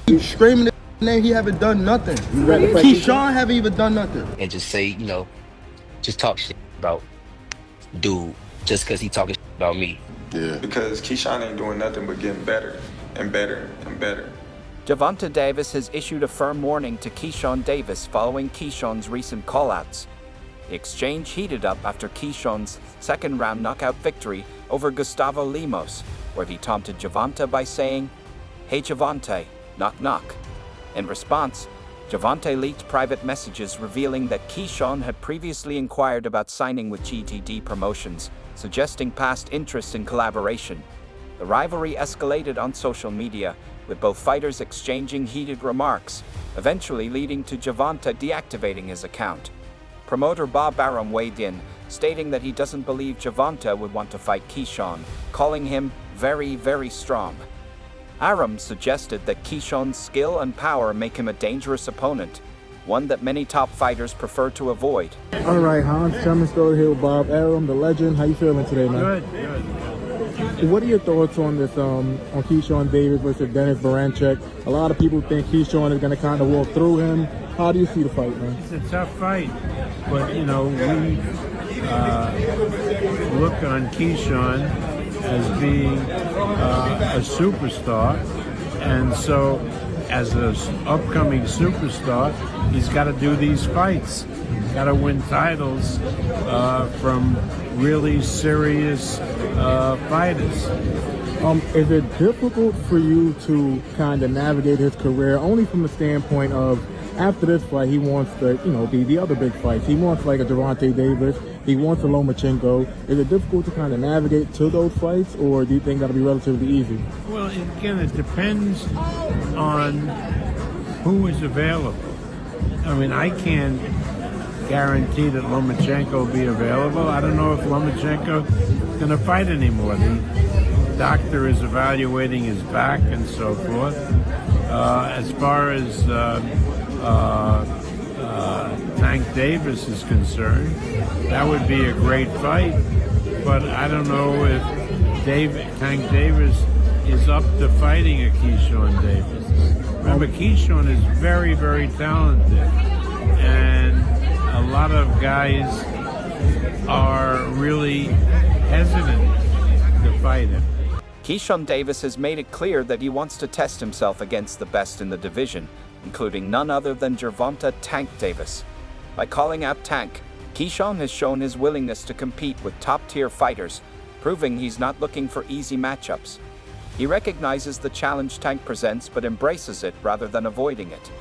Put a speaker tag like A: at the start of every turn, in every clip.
A: He screaming his name, he haven't done nothing. Keyshawn haven't even done nothing.
B: And just say, just talk shit about dude just because he talking shit about me.
C: Yeah.
D: Because Keyshawn ain't doing nothing but getting better and better and better.
E: Gervonta Davis has issued a firm warning to Keyshawn Davis following Keyshawn's recent callouts. The exchange heated up after Keyshawn's second-round knockout victory over Gustavo Lemos, where he taunted Gervonta by saying, "Hey Gervonta, knock knock." In response, Gervonta leaked private messages revealing that Keyshawn had previously inquired about signing with GTD Promotions, suggesting past interest in collaboration. The rivalry escalated on social media, with both fighters exchanging heated remarks, eventually leading to Gervonta deactivating his account. Promoter Bob Arum weighed in, stating that he doesn't believe Gervonta would want to fight Keyshawn, calling him very, very strong. Arum suggested that Keyshawn's skill and power make him a dangerous opponent, one that many top fighters prefer to avoid.
F: All right, Hans, Chairman Story Hill, Bob Arum, the legend. How you feeling today, man?
G: Good.
F: What are your thoughts on this, on Keyshawn Davis versus Dennis Baranchek? A lot of people think Keyshawn is going to kind of walk through him. How do you see the fight, man?
G: It's a tough fight, but we look on Keyshawn as being a superstar, and so as an upcoming superstar, he's got to do these fights. He's got to win titles from really serious fighters.
F: Is it difficult for you to kind of navigate his career, only from the standpoint of after this fight, he wants to, be the other big fights. He wants like a Gervonta Davis. He wants a Lomachenko. Is it difficult to kind of navigate to those fights, or do you think that'll be relatively easy?
G: Well, again, it depends on who is available. I mean, I can't guarantee that Lomachenko will be available. I don't know if Lomachenko is going to fight anymore. The doctor is evaluating his back and so forth. As far as Tank Davis is concerned, that would be a great fight, but I don't know if Tank Davis is up to fighting a Keyshawn Davis. Remember, Keyshawn is very, very talented, and a lot of guys are really hesitant to fight him.
E: Keyshawn Davis has made it clear that he wants to test himself against the best in the division, including none other than Gervonta "Tank" Davis. By calling out Tank, Keyshawn has shown his willingness to compete with top-tier fighters, proving he's not looking for easy matchups. He recognizes the challenge Tank presents but embraces it rather than avoiding it.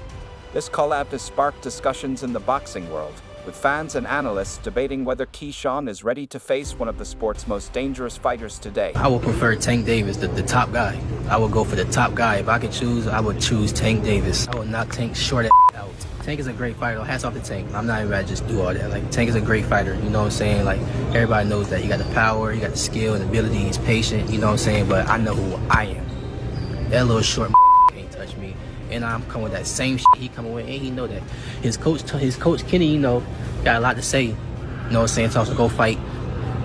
E: This call-out has sparked discussions in the boxing world, with fans and analysts debating whether Keyshawn is ready to face one of the sport's most dangerous fighters today.
B: I would prefer Tank Davis, the top guy. I would go for the top guy. If I could choose, I would choose Tank Davis. I would knock Tank short out. Tank is a great fighter. Hats off to Tank. I'm not even about to just do all that. Like, Tank is a great fighter, you know what I'm saying? Like, everybody knows that. He got the power, he got the skill and ability, he's patient, you know what I'm saying? But I know who I am. That little short can't touch me. And I'm coming with that same shit he coming with, and he know that. His coach Kenny, got a lot to say. You know what I'm saying? So go fight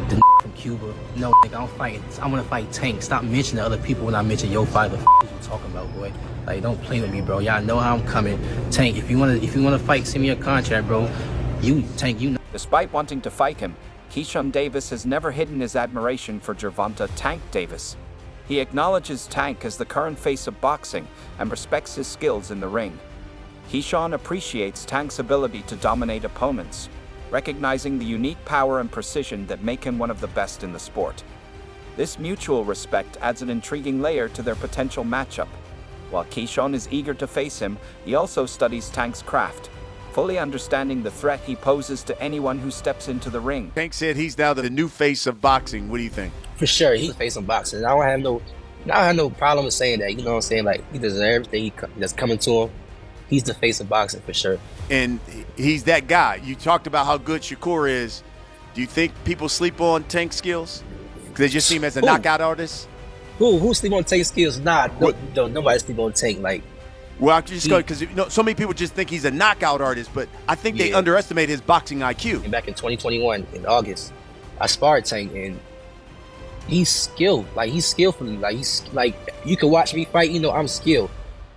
B: the from Cuba. No, nigga, I'm gonna fight Tank. Stop mentioning other people when I mention your fight. What you talking about, boy? Like, don't play with me, bro. Y'all know how I'm coming. Tank, if you wanna fight, send me a contract, bro. Tank, you know.
E: Despite wanting to fight him, Keyshawn Davis has never hidden his admiration for Gervonta "Tank" Davis. He acknowledges Tank as the current face of boxing and respects his skills in the ring. Keyshawn appreciates Tank's ability to dominate opponents, recognizing the unique power and precision that make him one of the best in the sport. This mutual respect adds an intriguing layer to their potential matchup. While Keyshawn is eager to face him, he also studies Tank's craft, fully understanding the threat he poses to anyone who steps into the ring.
C: Tank said he's now the new face of boxing. What do you think?
B: For sure, he's the face of boxing. I don't have no problem with saying that, you know what I'm saying? Like, he deserves everything that's coming to him. He's the face of boxing for sure.
C: And he's that guy. You talked about how good Shakur is. Do you think people sleep on Tank's skills? Because they just see him as a knockout artist?
B: Who sleep on Tank's skills? Nah, nobody sleep on Tank. Like,
C: well, I'm just going because so many people just think he's a knockout artist, but I think they underestimate his boxing IQ.
B: And back in 2021, in August, I sparred Tank, and he's skilled. Like, he's skillfully. Like, he's like, you can watch me fight. I'm skilled.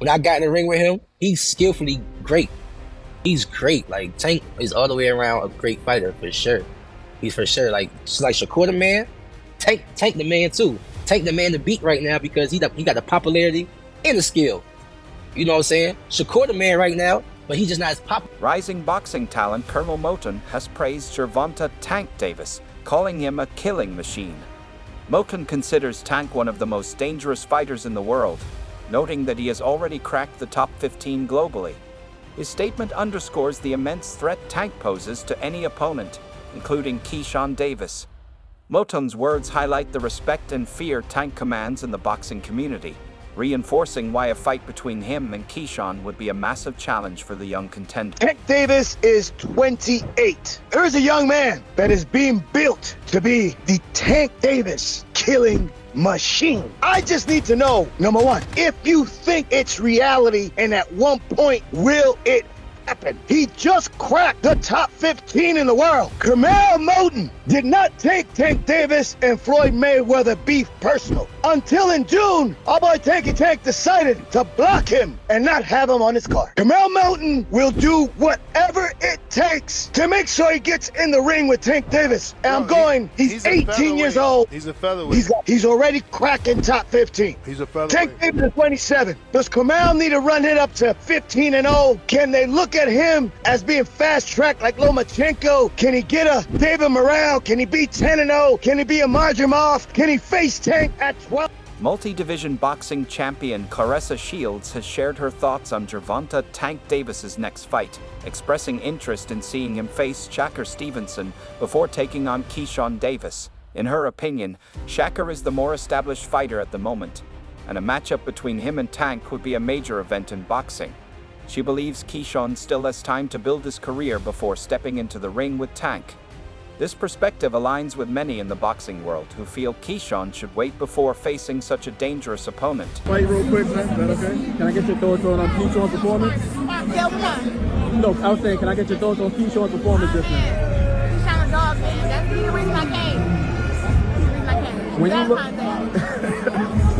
B: when I got in the ring with him, he's skillfully great. He's great. Like, Tank is all the way around a great fighter for sure. He's for sure like Shakur the man. Tank the man too. Tank the man to beat right now because he got the popularity and the skill. You know what I'm saying? Shakur the man right now, but he's just not as popular.
E: Rising boxing talent Colonel Moton has praised Gervonta Tank Davis, calling him a killing machine. Moton considers Tank one of the most dangerous fighters in the world, noting that he has already cracked the top 15 globally. His statement underscores the immense threat Tank poses to any opponent, including Keyshawn Davis. Moton's words highlight the respect and fear Tank commands in the boxing community, reinforcing why a fight between him and Keyshawn would be a massive challenge for the young contender.
H: Tank Davis is 28. There is a young man that is being built to be the Tank Davis killing machine. I just need to know, number one, if you think it's reality and at one point will it happen? He just cracked the top 15 in the world. Kamel Moton did not take Tank Davis and Floyd Mayweather beef personal until in June, our boy Tanky Tank decided to block him and not have him on his card. Kamel Moton will do whatever it takes to make sure he gets in the ring with Tank Davis. And he's 18 years old.
A: He's a featherweight.
H: He's already cracking top 15.
A: He's a featherweight.
H: Tank Davis is 27. Does Kamel need to run it up to 15-0? Can they look at him as being fast-tracked like Lomachenko? Can he get a David Morale? Can he be 10-0? Can he be a Marjamov? Can he face Tank at 12?
E: Multi-division boxing champion Claressa Shields has shared her thoughts on Gervonta Tank Davis's next fight, expressing interest in seeing him face Shakur Stevenson before taking on Keyshawn Davis. In her opinion, Shakur is the more established fighter at the moment, and a matchup between him and Tank would be a major event in boxing. She believes Keyshawn still has time to build his career before stepping into the ring with Tank. This perspective aligns with many in the boxing world who feel Keyshawn should wait before facing such a dangerous opponent.
F: Fight real quick, man. Is that okay? Can I get your thoughts on Keyshawn's performance? No, I was saying, can I get your thoughts on Keyshawn's performance just now?
I: Keyshawn a dog, man. That's the reason I came.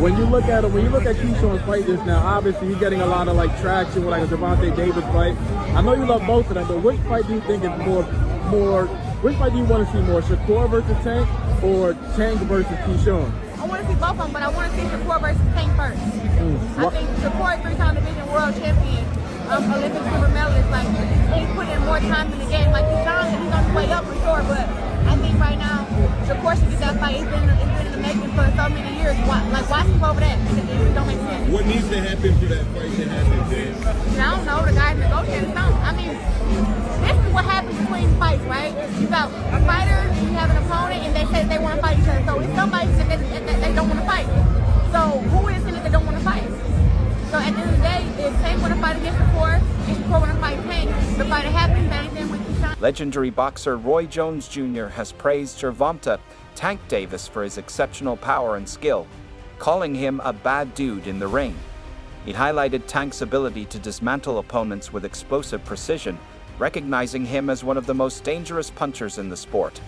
F: When you look at Keyshawn's fight just now, obviously you're getting a lot of like traction with like a Gervonta Davis fight. I know you love both of them, but which fight do you think is more? Which fight do you want to see more, Shakur versus Tank or Tank versus Keyshawn?
I: I want to see both of them, but I want to see Shakur versus Tank first. I think Shakur, 3-time division world champion, Olympic silver medalist, like he's putting in more time in the game. Like Keyshawn, he's on his way up for sure, but I think right now Shakur should get that fight. It's been in the making for so many years. Why skip over that? It don't make sense.
A: What needs to happen for that fight to happen, James?
I: I don't know. The guys negotiating something. I mean, this is what happens between fights, right? You got a fighter, you have an opponent, and they say they want to fight each other. So it's somebody that they don't want to fight. So who is it that they don't want to fight? So at the end of the day, if Tank want to fight against Shakur, if Shakur want to fight Tank, the fight happens. Same thing with Keyshawn.
E: Legendary boxer Roy Jones Jr. has praised Gervonta Tank Davis for his exceptional power and skill, calling him a bad dude in the ring. He highlighted Tank's ability to dismantle opponents with explosive precision, recognizing him as one of the most dangerous punchers in the sport.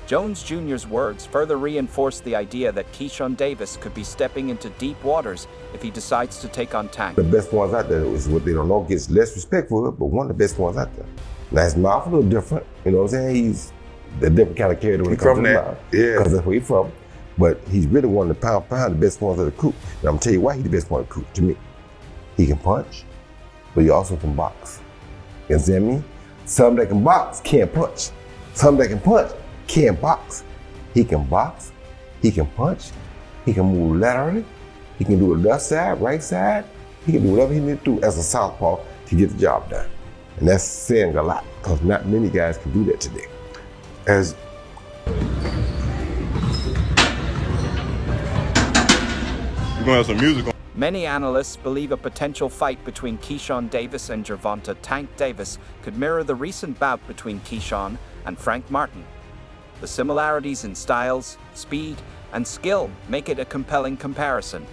E: Jones Jr.'s words further reinforced the idea that Keyshawn Davis could be stepping into deep waters if he decides to take on Tank.
J: The best ones out there is what they don't know gets less respect for it, but one of the best ones out there. Now his mouth a little different, you know what I'm saying? He's a different kind of character when it comes to the mouth. Yeah. Because that's where he's from. But he's really one of the pound the best ones of the crew. And I'm gonna tell you why he's the best one of the crew to me. He can punch, but he also can box. You understand me? Some that can box can't punch. Some that can punch can't box. He can box, he can punch, he can move laterally, he can do the left side, right side, he can do whatever he needs to do as a southpaw to get the job done. And that's saying a lot, because not many guys can do that today.
A: As we're gonna have some music on.
E: Many analysts believe a potential fight between Keyshawn Davis and Gervonta Tank Davis could mirror the recent bout between Keyshawn and Frank Martin. The similarities in styles, speed, and skill make it a compelling comparison.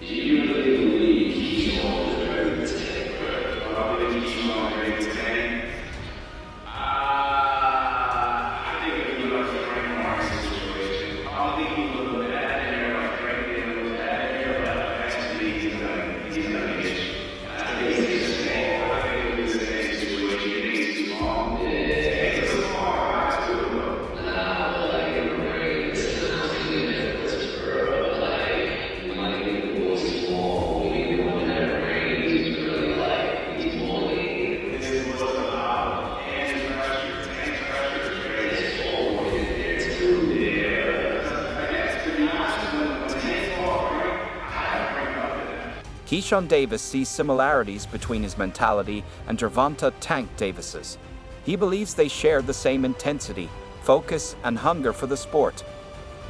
E: Keyshawn Davis sees similarities between his mentality and Gervonta Tank Davis's. He believes they share the same intensity, focus, and hunger for the sport.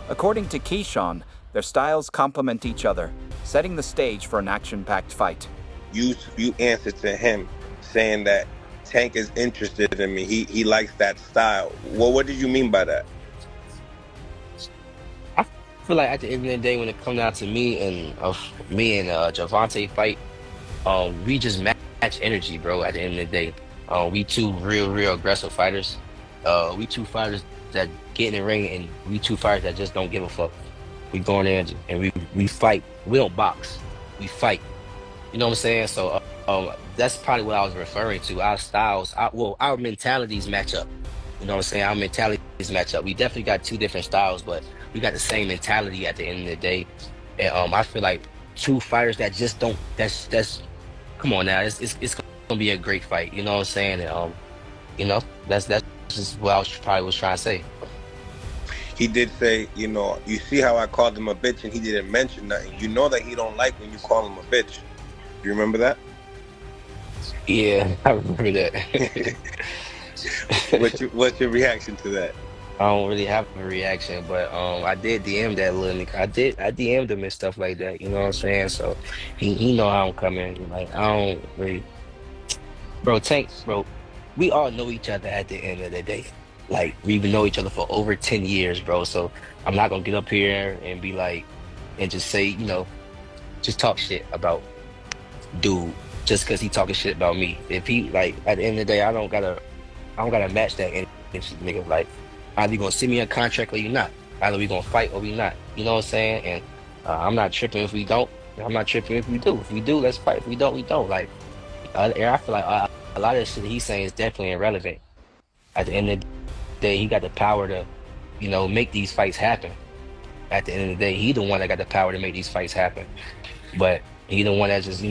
E: According to Keyshawn, their styles complement each other, setting the stage for an action-packed fight.
K: You answered to him saying that Tank is interested in me. He likes that style. Well, what did you mean by that?
B: I feel like at the end of the day, when it comes down to me and Gervonta fight, we just match energy, bro. At the end of the day, we two real aggressive fighters. We two fighters that get in the ring, and we two fighters that just don't give a fuck. We go in there and we fight. We don't box. We fight. You know what I'm saying? So that's probably what I was referring to. Our styles, our mentalities match up. You know what I'm saying? Our mentalities match up. We definitely got two different styles, but we got the same mentality at the end of the day. And I feel like two fighters that just don't. That's come on now. It's gonna be a great fight. You know what I'm saying? And that's just what I was trying to say.
K: He did say, you see how I called him a bitch and he didn't mention nothing. You know that he don't like when you call him a bitch. Do you remember that?
B: Yeah, I remember that.
K: What's your reaction to that?
B: I don't really have a reaction, but I did DM that little nigga. I DM'd him and stuff like that. You know what I'm saying? So he know how I'm coming. Like I don't really, bro. Tank, bro. We all know each other at the end of the day. Like we've known each other for over 10 years, bro. So I'm not gonna get up here and be like, and just say, just talk shit about dude just because he talking shit about me. If he like at the end of the day, I don't gotta match that energy, nigga. Like either you gonna send me a contract or you not. Either we gonna fight or we not. You know what I'm saying? And I'm not tripping if we don't. I'm not tripping if we do. If we do, let's fight. If we don't, we don't. Like I feel like a lot of the shit he's saying is definitely irrelevant. At the end of the day, he got the power to, make these fights happen. At the end of the day, he the one that got the power to make these fights happen. But he the one that just,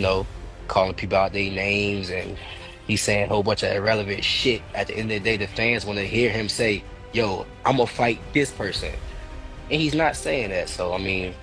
B: calling people out their names and he's saying a whole bunch of irrelevant shit. At the end of the day, the fans want to hear him say, yo, I'm gonna fight this person. And he's not saying that. So, I mean,